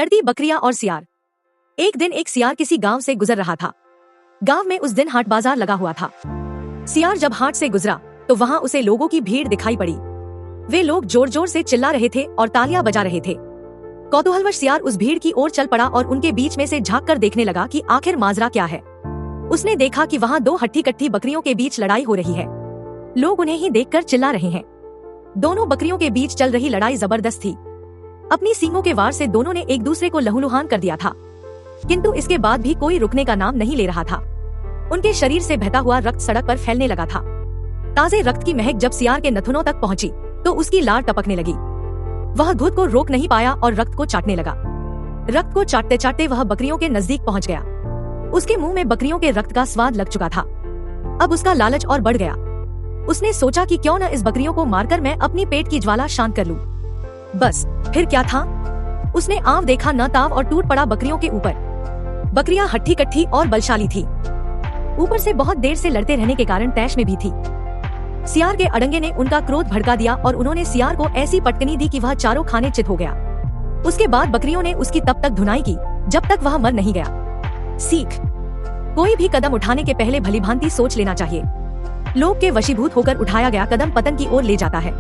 लड़ती बकरियां और सियार। एक दिन एक सियार किसी गांव से गुजर रहा था। गांव में उस दिन हाट बाजार लगा हुआ था। सियार जब हाट से गुजरा तो वहां उसे लोगों की भीड़ दिखाई पड़ी। वे लोग जोर जोर से चिल्ला रहे थे और तालियां बजा रहे थे। कौतूहलवश सियार उस भीड़ की ओर चल पड़ा और उनके बीच में से झांक कर देखने लगा कि आखिर माजरा क्या है। उसने देखा कि वहां दो हट्टी कट्टी बकरियों के बीच लड़ाई हो रही है। लोग उन्हें ही देखकर चिल्ला रहे हैं। दोनों बकरियों के बीच चल रही लड़ाई जबरदस्त थी। अपनी सींगों के वार से दोनों ने एक दूसरे को लहूलुहान कर दिया था, किंतु इसके बाद भी कोई रुकने का नाम नहीं ले रहा था। उनके शरीर से बहता हुआ रक्त सड़क पर फैलने लगा था। ताजे रक्त की महक जब सियार के नथुनों तक पहुंची तो उसकी लार टपकने लगी। वह खुद को रोक नहीं पाया और रक्त को चाटने लगा। रक्त को चाटते चाटते वह बकरियों के नजदीक पहुंच गया। उसके मुंह में बकरियों के रक्त का स्वाद लग चुका था। अब उसका लालच और बढ़ गया। उसने सोचा कि क्यों न इस बकरियों को मारकर मैं अपनी पेट की ज्वाला शांत कर लूं। बस फिर क्या था, उसने आंव देखा न ताव और टूट पड़ा बकरियों के ऊपर। बकरियां हट्टी कट्टी और बलशाली थी, ऊपर से बहुत देर से लड़ते रहने के कारण तैश में भी थी। सियार के अड़ंगे ने उनका क्रोध भड़का दिया और उन्होंने सियार को ऐसी पटकनी दी कि वह चारों खाने चित हो गया। उसके बाद बकरियों ने उसकी तब तक धुनाई की जब तक वह मर नहीं गया। सीख: कोई भी कदम उठाने के पहले भलीभांति सोच लेना चाहिए। लोग के वशीभूत होकर उठाया गया कदम पतन की ओर ले जाता है।